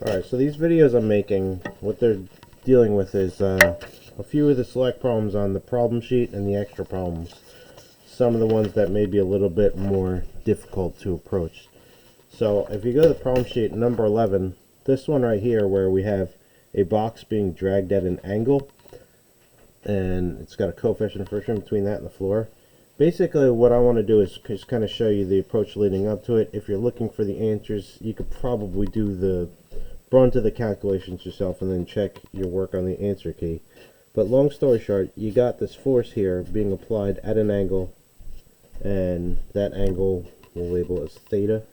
Alright, so these videos I'm making, what they're dealing with is a few of the select problems on the problem sheet and the extra problems. Some of the ones that may be a little bit more difficult to approach. So if you go to the problem sheet number 11, this one right here where we have a box being dragged at an angle, and it's got a coefficient of friction between that and the floor. Basically what I want to do is just kind of show you the approach leading up to it. If you're looking for the answers, you could probably do the brunt of the calculations yourself and then check your work on the answer key. But long story short, you got this force here being applied at an angle, and that angle we'll label as theta.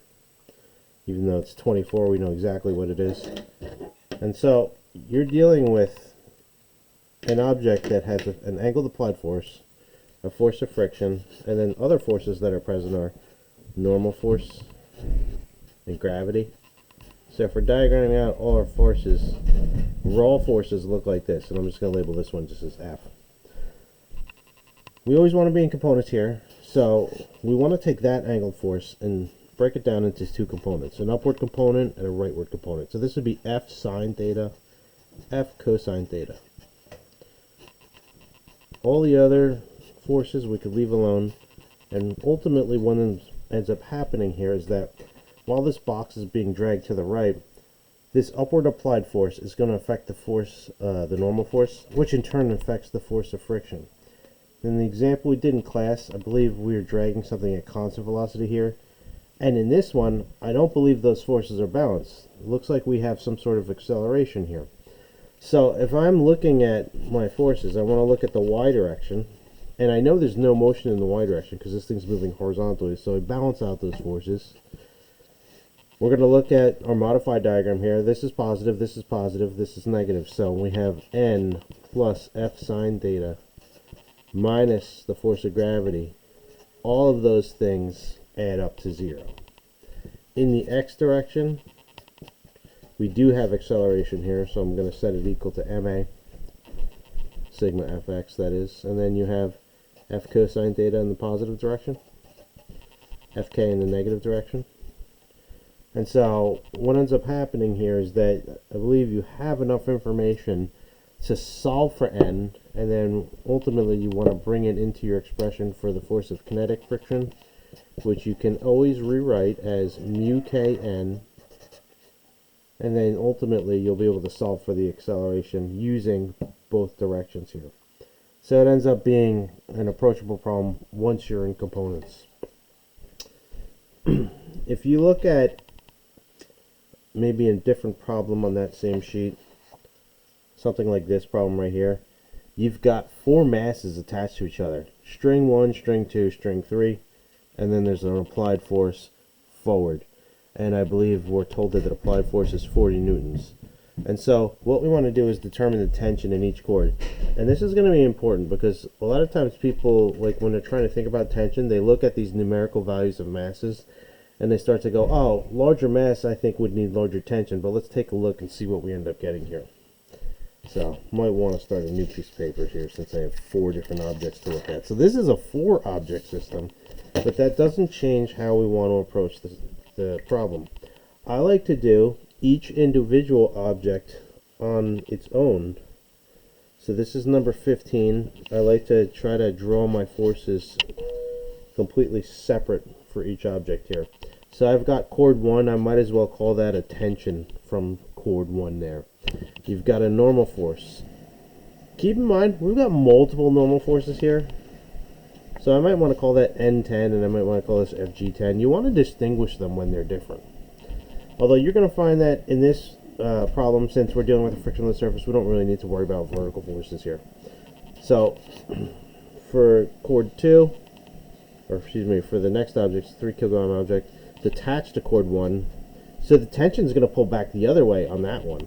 Even though it's 24, we know exactly what it is. And so you're dealing with an object that has an angled applied force, a force of friction, and then other forces that are present are normal force and gravity. So if we're diagramming out all our forces, raw forces look like this, and I'm just going to label this one just as F. We always want to be in components here, so we want to take that angled force and break it down into two components, an upward component and a rightward component. So this would be F sine theta, F cosine theta. All the other forces we could leave alone, and ultimately what ends up happening here is that while this box is being dragged to the right, this upward applied force is going to affect the force, the normal force, which in turn affects the force of friction. In the example we did in class, I believe we were dragging something at constant velocity here, and in this one, I don't believe those forces are balanced. It looks like we have some sort of acceleration here. So if I'm looking at my forces, I want to look at the y direction, and I know there's no motion in the y direction because this thing's moving horizontally, so I balance out those forces. We're going to look at our modified diagram here. This is positive, this is positive, this is negative. So we have n plus F sine theta minus the force of gravity. All of those things add up to 0. In the x direction, we do have acceleration here, so I'm going to set it equal to ma, sigma fx that is. And then you have F cosine theta in the positive direction, Fk in the negative direction. And so what ends up happening here is that I believe you have enough information to solve for n, and then ultimately you want to bring it into your expression for the force of kinetic friction, which you can always rewrite as mu kn, and then ultimately you'll be able to solve for the acceleration using both directions here. So it ends up being an approachable problem once you're in components. If you look at maybe a different problem on that same sheet, something like this problem right here, you've got 4 masses attached to each other, string 1, string 2, string 3, and then there's an applied force forward, and I believe we're told that the applied force is 40 newtons. And so what we want to do is determine the tension in each chord, and this is going to be important because a lot of times people, like when they're trying to think about tension, they look at these numerical values of masses and they start to go, oh, larger mass I think would need larger tension, but let's take a look and see what we end up getting here. So might want to start a new piece of paper here since I have 4 different objects to look at. So this is a 4 object system, but that doesn't change how we want to approach the problem. I like to do each individual object on its own. So this is number 15. I like to try to draw my forces completely separate for each object here. So I've got chord 1, I might as well call that a tension from chord 1 there. You've got a normal force. Keep in mind, we've got multiple normal forces here. So I might want to call that N10 and I might want to call this FG10. You want to distinguish them when they're different. Although you're going to find that in this problem, since we're dealing with a frictionless surface, we don't really need to worry about vertical forces here. So for chord 2, or excuse me, for the next object, 3 kilogram object, it's attached to chord 1, so the tension is going to pull back the other way on that one,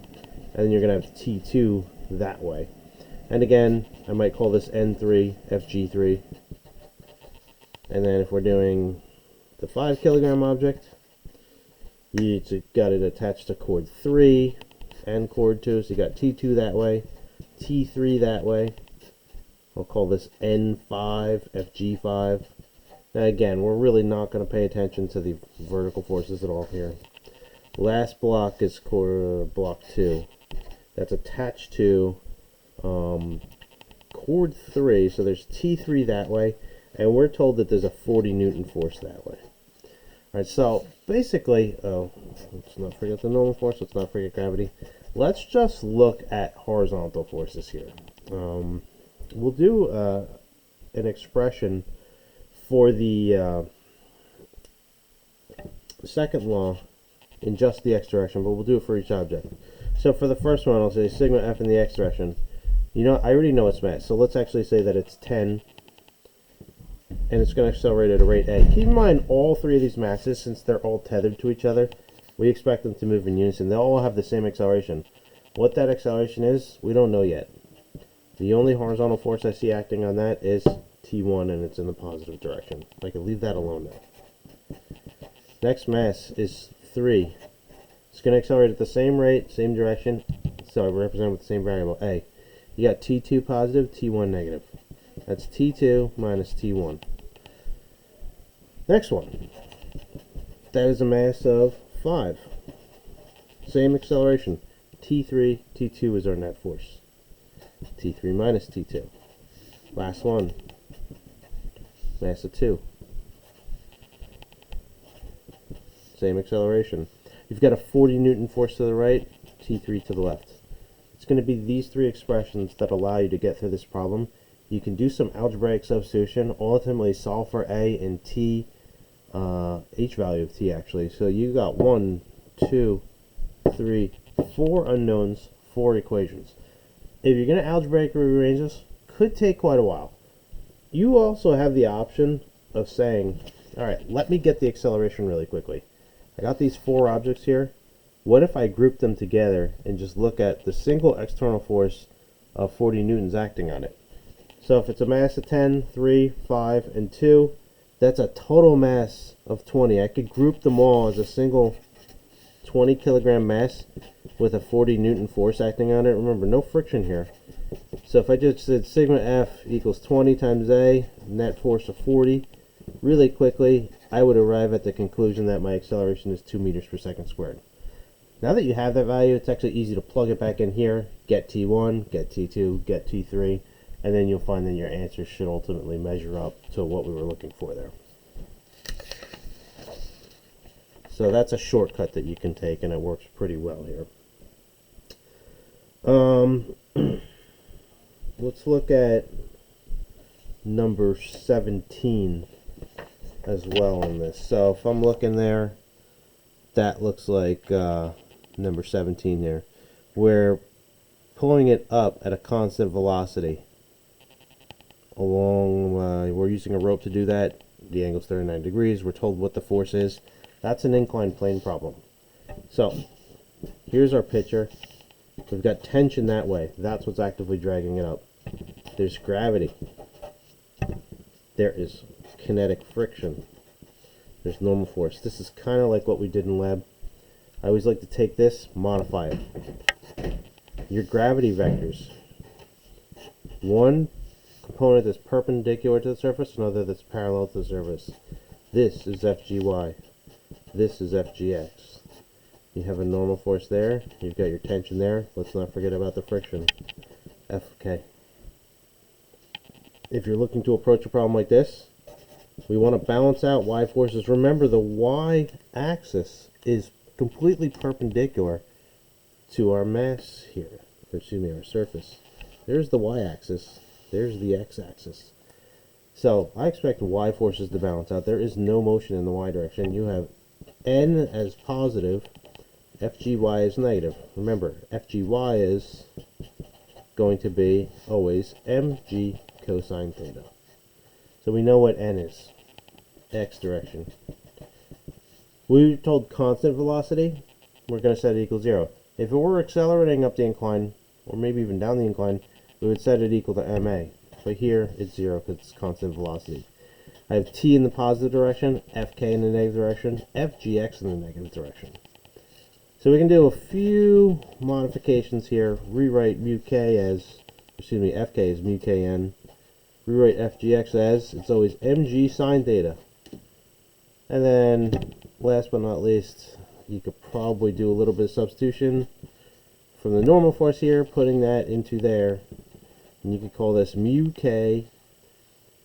and then you're going to have T2 that way. And again, I might call this N3, FG3, and then if we're doing the 5 kilogram object, you got it attached to chord 3 and chord 2, so you got T2 that way, T3 that way. I'll call this N5, FG5. Now again, we're really not going to pay attention to the vertical forces at all here. Last block is block 2. That's attached to cord 3, so there's T3 that way, and we're told that there's a 40 Newton force that way. Alright, so basically, let's not forget the normal force, let's not forget gravity. Let's just look at horizontal forces here. We'll do an expression for the second law in just the x direction, but we'll do it for each object. So for the first one, I'll say sigma f in the x direction. You know, I already know its mass, so let's actually say that it's 10, and it's going to accelerate at a rate a. Keep in mind, all three of these masses, since they're all tethered to each other, we expect them to move in unison. They'll all have the same acceleration. What that acceleration is, we don't know yet. The only horizontal force I see acting on that is T1, and it's in the positive direction. I can leave that alone now. Next mass is 3. It's going to accelerate at the same rate, same direction, so I represent with the same variable, a. You got T2 positive, T1 negative. That's T2 minus T1. Next one. That is a mass of 5. Same acceleration. T3, T2 is our net force. T3 minus T2. Last one. Mass of 2. Same acceleration. You've got a 40 Newton force to the right, T3 to the left. It's going to be these three expressions that allow you to get through this problem. You can do some algebraic substitution, ultimately solve for A and T, H value of T actually. So you got 1, 2, 3, 4 unknowns, 4 equations. If you're going to algebraically rearrange this, could take quite a while. You also have the option of saying, alright, let me get the acceleration really quickly. I got these 4 objects here. What if I group them together and just look at the single external force of 40 newtons acting on it? So if it's a mass of 10, 3, 5, and 2, that's a total mass of 20. I could group them all as a single 20 kilogram mass with a 40 Newton force acting on it. Remember, no friction here. So if I just said sigma F equals 20 times A, net force of 40, really quickly, I would arrive at the conclusion that my acceleration is 2 meters per second squared. Now that you have that value, it's actually easy to plug it back in here, get T1, get T2, get T3, and then you'll find that your answer should ultimately measure up to what we were looking for there. So that's a shortcut that you can take, and it works pretty well here. Let's look at number 17 as well in this. So if I'm looking there, that looks like number 17 there. We're pulling it up at a constant velocity. We're using a rope to do that. The angle's 39 degrees. We're told what the force is. That's an inclined plane problem. So here's our picture. We've got tension that way. That's what's actively dragging it up. There's gravity. There is kinetic friction. There's normal force. This is kind of like what we did in lab. I always like to take this, modify it. Your gravity vectors. One component that's perpendicular to the surface, another that's parallel to the surface. This is FGY. This is FGX. You have a normal force there. You've got your tension there. Let's not forget about the friction. FK. If you're looking to approach a problem like this, we want to balance out Y forces. Remember, the Y axis is completely perpendicular to our mass here, or excuse me, our surface. There's the Y axis, there's the X axis. So I expect Y forces to balance out. There is no motion in the Y direction. You have N as positive, FGY is negative. Remember, FGY is going to be always mg cosine theta. So we know what N is, X direction. We were told constant velocity, we're going to set it equal 0. If it were accelerating up the incline, or maybe even down the incline, we would set it equal to ma. But here, it's 0 because it's constant velocity. I have t in the positive direction, fk in the negative direction, fgx in the negative direction. So we can do a few modifications here. Rewrite mu k as, excuse me, fk as mu kn. Rewrite fgx as, it's always mg sine theta. And then, last but not least, you could probably do a little bit of substitution from the normal force here, putting that into there, and you could call this mu k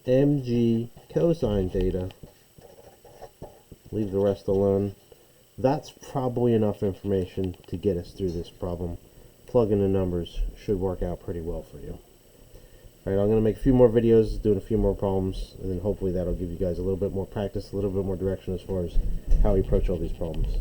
mg cosine theta. Leave the rest alone. That's probably enough information to get us through this problem. Plugging the numbers should work out pretty well for you. Alright, I'm going to make a few more videos, doing a few more problems, and then hopefully that'll give you guys a little bit more practice, a little bit more direction as far as how we approach all these problems.